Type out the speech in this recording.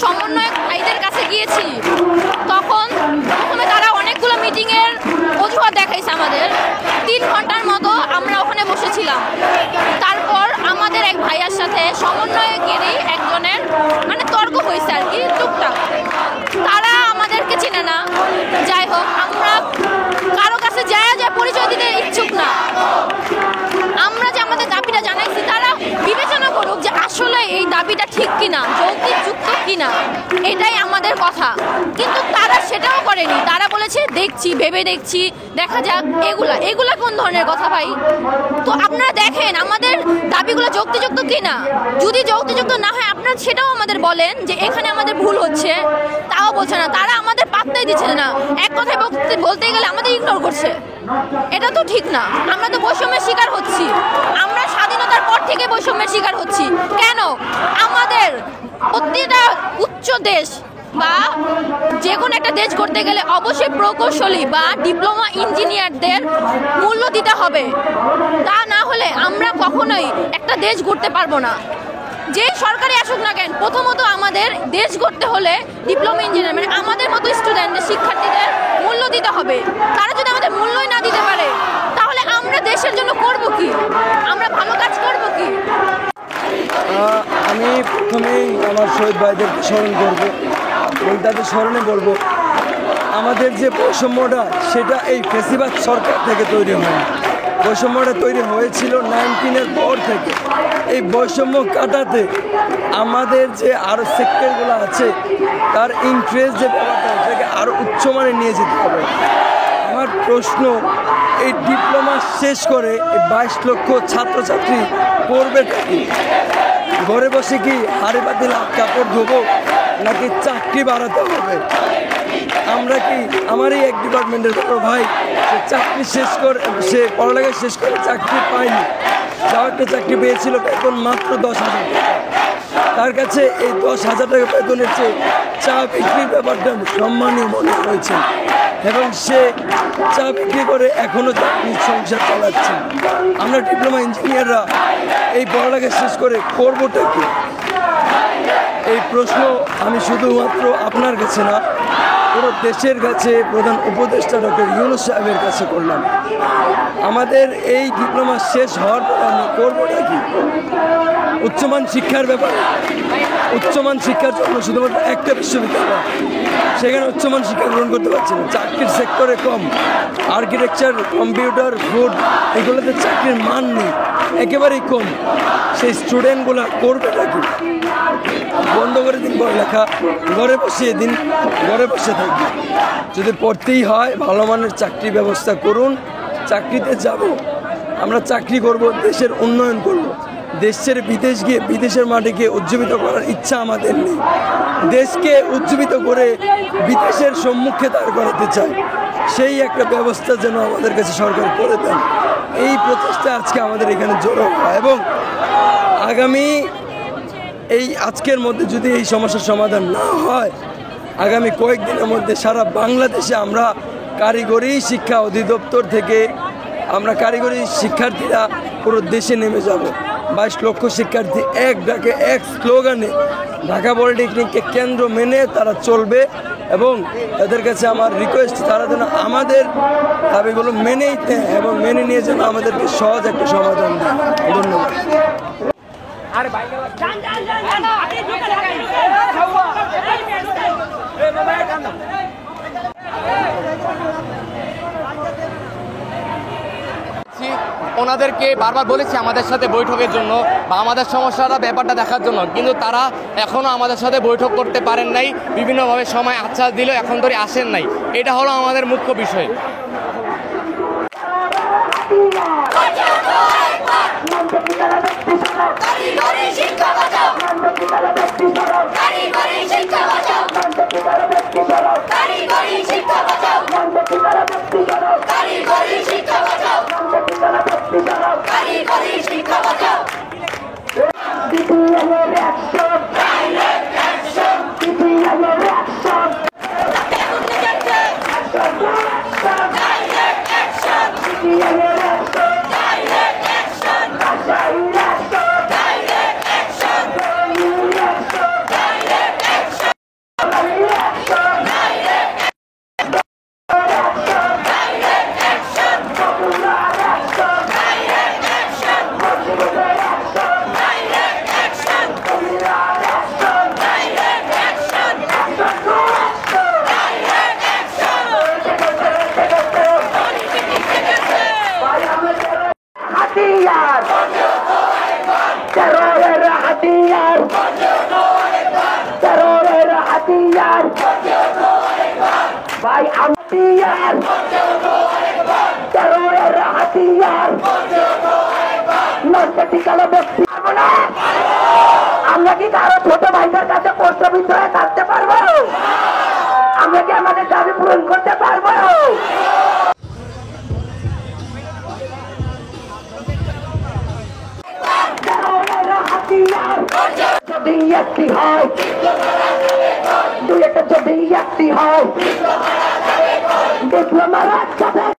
সমন্বয়ক ভাইদের কাছে গিয়েছি, তখন প্রথমে তারা অনেকগুলো মিটিংয়ের অজুহাত দেখাইছে আমাদের। 3 ঘন্টার মতো আমরা ওখানে বসেছিলাম। তারপর আমাদের এক ভাইয়ার সাথে সমন্বয়কেরই একজনের মানে তর্ক হয়েছে আর কি, টুকটাক। তারা আমাদেরকে চেনে না। যাই হোক, আমরা কারো কাছে যায় পরিচয় দিতে ইচ্ছুক না। আমরা যে আমাদের দাবিটা জানাইছি, তারা বিবেচনা করুক যে আসলে এই দাবিটা ঠিক কিনা, যৌক্তিকযুক্ত কিনা, এটাই আমাদের কথা। কিন্তু তারা সেটাও করেনি। তারা বলেছে দেখছি, ভেবে দেখছি, দেখা যাক। এগুলা কোন ধরনের কথা ভাই? তো আপনারা দেখেন আমাদের দাবিগুলো যৌক্তিযুক্ত কিনা। যদি যৌক্তিযুক্ত না হয় আপনারা সেটাও আমাদের বলেন যে এখানে আমাদের ভুল হচ্ছে। তাও বলছে না, তারা আমাদের পাত্তাই দিচ্ছে না। এক কথায় বলতে গেলে আমাদের ইগনোর করছে। এটা তো ঠিক না। আমরা তো বৈষম্যের শিকার হচ্ছি। আমরা স্বাধীনতার পর থেকে বৈষম্যের শিকার হচ্ছি। কেন? আমাদের প্রতিটা উচ্চ দেশ বা যে কোনো একটা দেশ করতে গেলে অবশ্যই প্রকৌশলী বা ডিপ্লোমা ইঞ্জিনিয়ারদের মূল্য দিতে হবে। তা না হলে আমরা কখনোই একটা দেশ গড়তে পারবো না। যে সরকারি আসুক না কেন, প্রথমত আমাদের দেশ গড়তে হলে ডিপ্লোমা ইঞ্জিনিয়ার মানে আমাদের মতো স্টুডেন্টদের, শিক্ষার্থীদের মূল্য দিতে হবে। তারা যদি আমাদের মূল্যই না দিতে পারে, তাহলে আমরা দেশের জন্য করব কি? আমরা ভালো কাজ করব কি? আমি প্রথমেই আমার শহীদ ভাইদেরকে স্মরণ করবো এবং তাদের স্মরণে বলবো, আমাদের যে বৈষম্যটা সেটা এই ফ্যাসিবাদ সরকার থেকে তৈরি হয়নি। বৈষম্যটা তৈরি হয়েছিল 19-এর পর থেকে। এই বৈষম্য কাটাতে আমাদের যে আরও সেক্টরগুলো আছে তার ইন্টারেস্ট যে ব্যাপারটা, সেটাকে আরও উচ্চমানে নিয়ে যেতে হবে। আমার প্রশ্ন, এই ডিপ্লোমা শেষ করে এই 22 লক্ষ ছাত্রছাত্রী পড়বে কি? ঘরে বসে কি হাড়ি পাতিল কাপড় ধোবো, নাকি চাকরি বাড়াতে হবে? আমরা কি, আমারই এক ডিপার্টমেন্টের বড় ভাই, সে চাকরি শেষ করে, সে পড়ালেখা শেষ করে চাকরি পায়নি। যাও একটা চাকরি পেয়েছিল, বেতন মাত্র 10,000 টাকা। তার কাছে এই 10,000 টাকা বেতনের চেয়ে চা বিক্রির ব্যাপারটা সম্মানীয় মনে হয়েছে এবং সে চা বিক্রি করে এখনও চাকরির সংসার চালাচ্ছে। আমরা ডিপ্লোমা ইঞ্জিনিয়াররা এই পড়ালেখা শেষ করে করবোটা কি? এই প্রশ্ন আমি শুধুমাত্র আপনার কাছে না, পুরো দেশের কাছে প্রধান উপদেষ্টা ডক্টর ইউনূস সাহেবের কাছে করলাম। আমাদের এই ডিপ্লোমা শেষ হওয়ার পর আমরা করবোটা কি? উচ্চমান শিক্ষার ব্যাপারে, উচ্চমান শিক্ষার জন্য শুধুমাত্র একটা বিশ্ববিদ্যালয়, সেখানে উচ্চমান শিক্ষা গ্রহণ করতে পারছি না। চাকরির সেক্টরে কম, আর্কিটেকচার, কম্পিউটার, ফুড, এগুলোতে চাকরির মান নেই, একেবারেই কম। সেই স্টুডেন্টগুলো করবেটা কি? বন্ধ করে দিন পড়ালেখা, ঘরে বসিয়ে দিন, ঘরে বসে থাকবে। যদি পড়তেই হয় ভালো মানের চাকরি ব্যবস্থা করুন, চাকরিতে যাব, আমরা চাকরি করব, দেশের উন্নয়ন করব। দেশ ছেড়ে বিদেশ গিয়ে বিদেশের মাটিকে উজ্জীবিত করার ইচ্ছা আমাদের নেই। দেশকে উজ্জীবিত করে বিদেশের সম্মুখে দাঁড় করাতে চাই, সেই একটা ব্যবস্থা যেন আমাদের কাছে সরকার করে দেন। এই প্রচেষ্টা আজকে আমাদের এখানে জড়ো হয় এবং আগামী এই আজকের মধ্যে যদি এই সমস্যার সমাধান না হয়, আগামী কয়েকদিনের মধ্যে সারা বাংলাদেশে আমরা কারিগরি শিক্ষা অধিদপ্তর থেকে আমরা কারিগরি শিক্ষার্থীরা পুরো দেশে নেমে যাব। 22 লক্ষ শিক্ষার্থী এক ডাকে, এক স্লোগানে ঢাকা পলিটেকনিককে কেন্দ্র মেনে তারা চলবে এবং তাদের কাছে আমার রিকোয়েস্ট, তারা যেন আমাদের দাবিগুলো মেনেই দেয় এবং মেনে নিয়ে যেন আমাদেরকে সহজ একটা সমাধান দেয়। ধন্যবাদ। ওনাদেরকে বারবার বলেছি আমাদের সাথে বৈঠকের জন্য বা আমাদের সমস্যাটা ব্যাপারটা দেখার জন্য, কিন্তু তারা এখনও আমাদের সাথে বৈঠক করতে পারেন নাই। বিভিন্নভাবে সময় আশ্বাস দিলেও এখন ধরে আসেন নাই। এটা হলো আমাদের মুখ্য বিষয়। হাতিয়ার ভাই হাতিয়ার তেরোয়ের হাতিয়ার নষ্ট ঠিকানা বসতে পারবো না। আমরা কি কারো ছোট ভাইদের কাছে প্রস্তাবিত হয়ে থাকতে পারবো? আমরা কি আমাদের দাবি পূরণ করতে পারবো? যদি একটি হয় দুই একটা যদি একটি হয় ডিপ্লোমারা